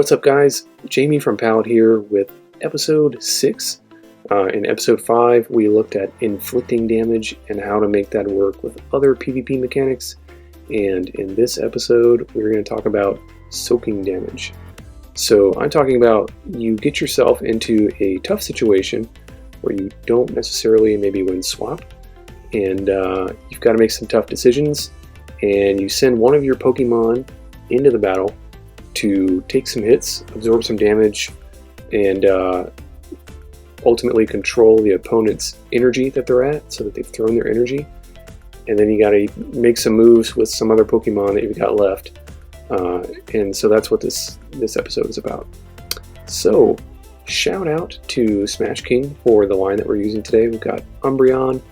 What's up, guys? Jamie from Pallet here with episode 6. In episode 5, we looked at inflicting damage and how to make that work with other PvP mechanics. And in this episode, we're going to talk about soaking damage. So I'm talking about you get yourself into a tough situation where you don't necessarily maybe win swap, and you've got to make some tough decisions, and you send one of your Pokemon into the battle to take some hits, absorb some damage, and ultimately control the opponent's energy that they're at, so that they've thrown their energy. And then you got to make some moves with some other Pokemon that you've got left. And so that's what this episode is about. So, shout out to Smash King for the line that we're using today. We've got Umbreon,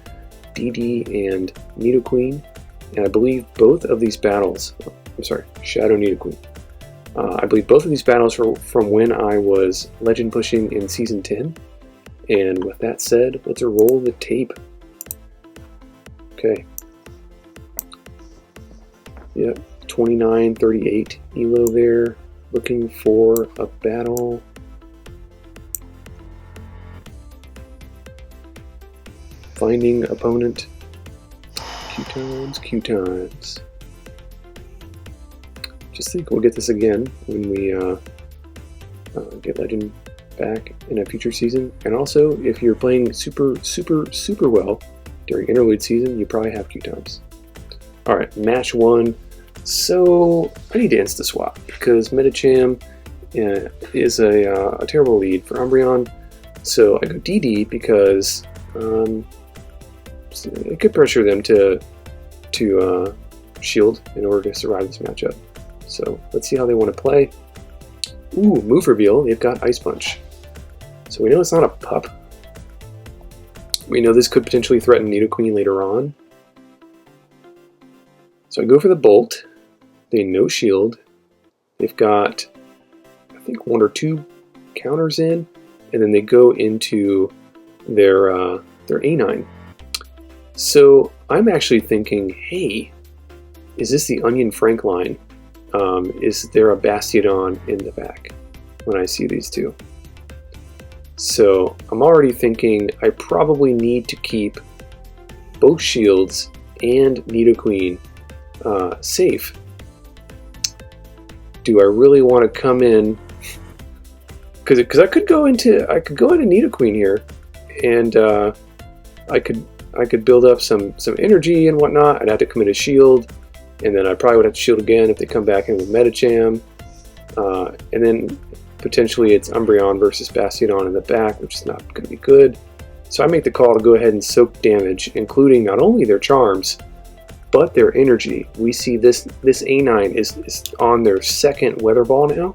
DD, and Nidoqueen. And I believe both of these battles, Shadow Nidoqueen. I believe both of these battles were from when I was legend pushing in Season 10. And with that said, let's roll the tape. Okay. Yep, 29-38 elo there. Looking for a battle. Finding opponent. Q times. Just think we'll get this again when we get Legend back in a future season. And also, if you're playing super well during interlude season, you probably have Q times. Alright, match 1. So, I need to insta swap because Medicham is a terrible lead for Umbreon. So I go DD because it could pressure them to shield in order to survive this matchup. So let's see how they want to play. Ooh, move reveal. They've got Ice Punch. So we know it's not a pup. We know this could potentially threaten Nidoqueen later on. So I go for the Bolt. They no shield. They've got, I think, 1 or 2 counters in, and then they go into their A9. So I'm actually thinking, hey, is this the Onion Frank line? Is there a Bastiodon in the back when I see these two? So I'm already thinking I probably need to keep both shields and Nidoqueen safe. Do I really want to come in? Because I could go into Nidoqueen here, and I could build up some energy and whatnot. I'd have to commit a shield, and then I probably would have to shield again if they come back in with Medicham. And then potentially it's Umbreon versus Bastiodon in the back, which is not going to be good. So I make the call to go ahead and soak damage, including not only their charms, but their energy. We see this A9 is on their second Weather Ball now.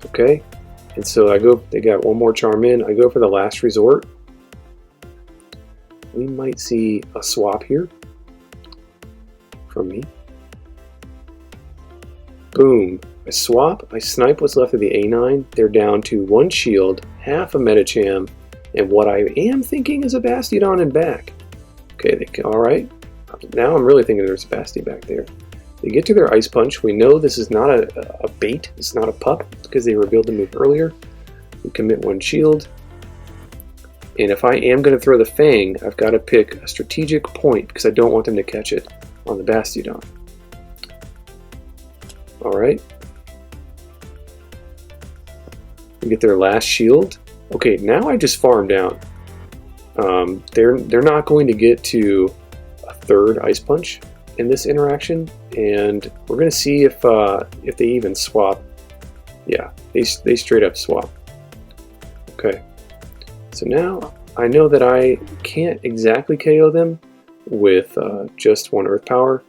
Okay, and so they got 1 more charm in. I go for the last resort. We might see a swap here from me. Boom. I swap, I snipe what's left of the A9. They're down to 1 shield, half a Medicham, and what I am thinking is a Bastiodon in back. Okay, alright. Now I'm really thinking there's a Basti back there. They get to their Ice Punch. We know this is not a bait. It's not a pup because they revealed the move earlier. We commit 1 shield. And if I am going to throw the Fang, I've got to pick a strategic point because I don't want them to catch it on the Bastiodon. Alright. We get their last shield. Okay, now I just farm down. They're not going to get to a 3rd Ice Punch in this interaction, and we're going to see if they even swap. Yeah, they straight up swap. Okay. So now I know that I can't exactly KO them with just 1 Earth Power,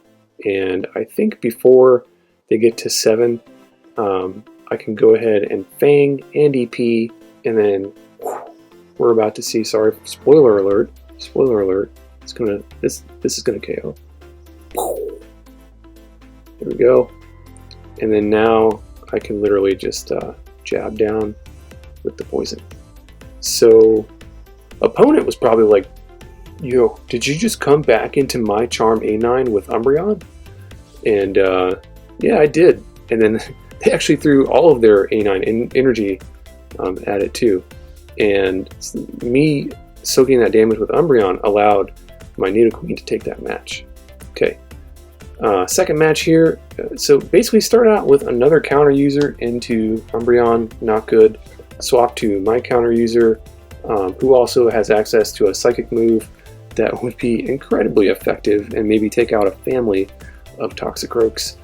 and I think before they get to 7, I can go ahead and Fang and EP, and then we're about to see. Sorry, spoiler alert! Spoiler alert! This is gonna KO. There we go, and then now I can literally just jab down with the poison. So, opponent was probably like, yo, did you just come back into my Charm A9 with Umbreon? And yeah, I did. And then they actually threw all of their A9 energy at it too. And me soaking that damage with Umbreon allowed my Nidoqueen to take that match. Okay, second match here. So basically start out with another counter user into Umbreon, not good. Swap to my counter user, who also has access to a psychic move that would be incredibly effective and maybe take out a family of Toxicroaks.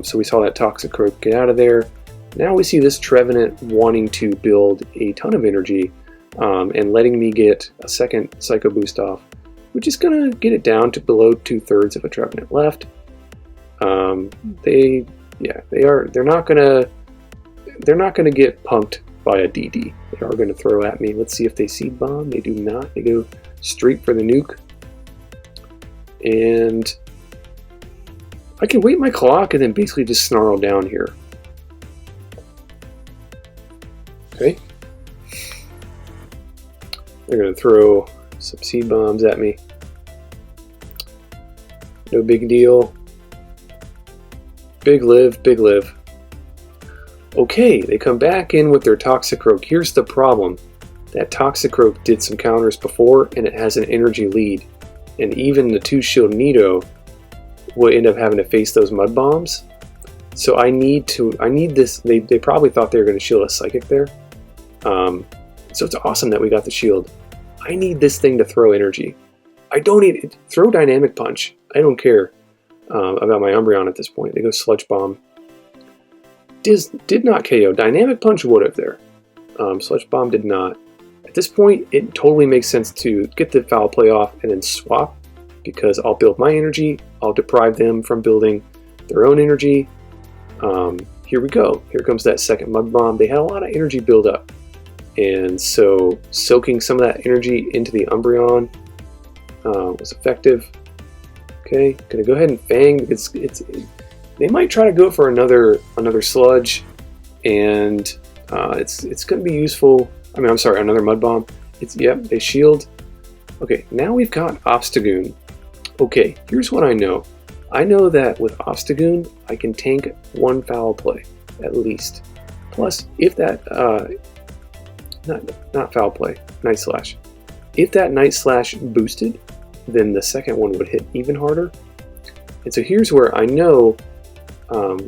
So we saw that Toxicroak get out of there. Now we see this Trevenant wanting to build a ton of energy and letting me get a second Psycho Boost off, which is going to get it down to below 2/3 of a Trevenant left. They're not gonna get punked by a DD. They are going to throw at me. Let's see if they Seed Bomb. They do not. They go straight for the nuke. And I can wait my clock and then basically just snarl down here. Okay. They're going to throw some Seed Bombs at me. No big deal. Big live, big live. Okay, they come back in with their Toxicroak. Here's the problem. That Toxicroak did some counters before, and it has an energy lead. And even the 2-shield Nido will end up having to face those Mud Bombs. So I need this. They probably thought they were going to shield a Psychic there. So it's awesome that we got the shield. I need this thing to throw energy. I don't need it. Throw Dynamic Punch. I don't care about my Umbreon at this point. They go Sludge Bomb. Did not KO. Dynamic Punch would have there. Sludge Bomb did not. At this point, it totally makes sense to get the foul play off and then swap, because I'll build my energy. I'll deprive them from building their own energy. Here we go. Here comes that second Mud Bomb. They had a lot of energy build up. And so soaking some of that energy into the Umbreon was effective. Okay, gonna go ahead and Fang, because they might try to go for another Sludge, and it's going to be useful. I mean, I'm sorry, another Mud Bomb. Yep, they shield. Okay, now we've got Obstagoon. Okay, here's what I know. I know that with Obstagoon, I can tank one foul play, at least. Plus, if that, not foul play, Night Slash. If that Night Slash boosted, then the second one would hit even harder. And so here's where I know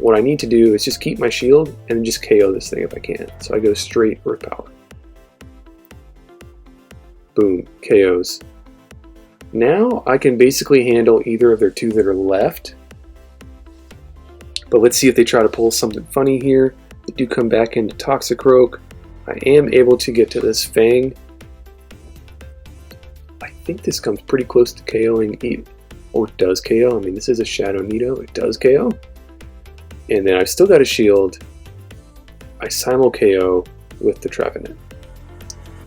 what I need to do is just keep my shield and just KO this thing if I can. So I go straight Earth Power. Boom, KOs. Now I can basically handle either of their two that are left. But let's see if they try to pull something funny here. They do come back into Toxicroak. I am able to get to this Fang. I think this comes pretty close to KOing. Oh, it does KO. I mean, this is a Shadow Nido. It does KO. And then I've still got a shield. I simul KO with the Trevenant.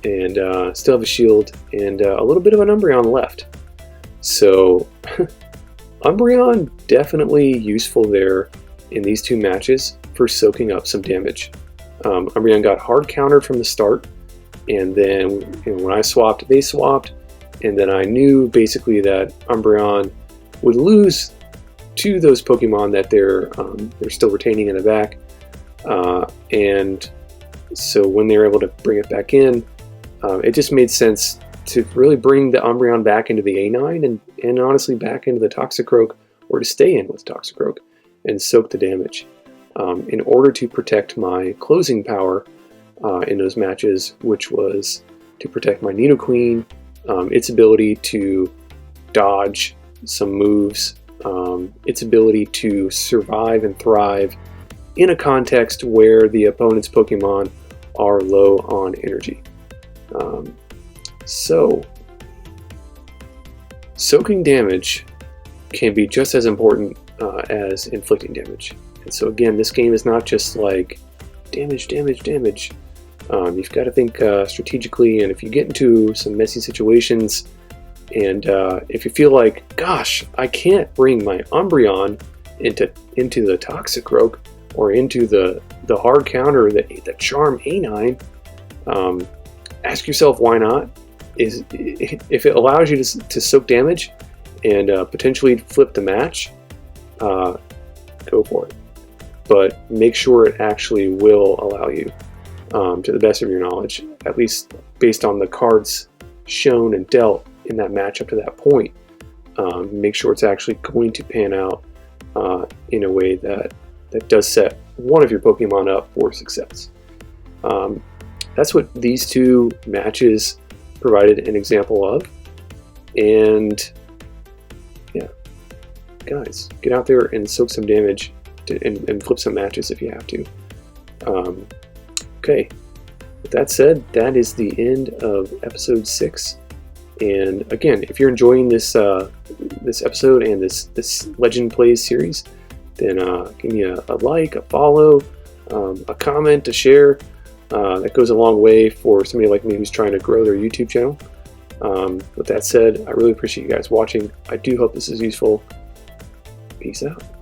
And still have a shield and a little bit of an Umbreon left. So Umbreon definitely useful there in these two matches for soaking up some damage. Umbreon got hard countered from the start, and then when I swapped, they swapped, and then I knew basically that Umbreon would lose to those Pokemon that they're still retaining in the back, and so when they were able to bring it back in, it just made sense to really bring the Umbreon back into the A9 and honestly back into the Toxicroak, or to stay in with Toxicroak and soak the damage in order to protect my closing power in those matches, which was to protect my Nidoqueen, its ability to dodge some moves, its ability to survive and thrive in a context where the opponent's Pokemon are low on energy. So, soaking damage can be just as important as inflicting damage. And so again, this game is not just like damage, damage, damage. You've got to think strategically, and if you get into some messy situations, and if you feel like, gosh, I can't bring my Umbreon into the Toxicroak or into the hard counter, the Charm A9, ask yourself why not. If it allows you to soak damage and potentially flip the match, go for it. but make sure it actually will allow you, to the best of your knowledge, at least based on the cards shown and dealt in that match up to that point. Make sure it's actually going to pan out in a way that does set one of your Pokemon up for success. That's what these two matches provided an example of. And yeah, guys, get out there and soak some damage and flip some matches if you have to. Okay, with that said, that is the end of episode 6. And again, if you're enjoying this this episode and this Legend Plays series, then give me a like, a follow, a comment, a share. That goes a long way for somebody like me who's trying to grow their YouTube channel. With that said, I really appreciate you guys watching. I do hope this is useful. Peace out.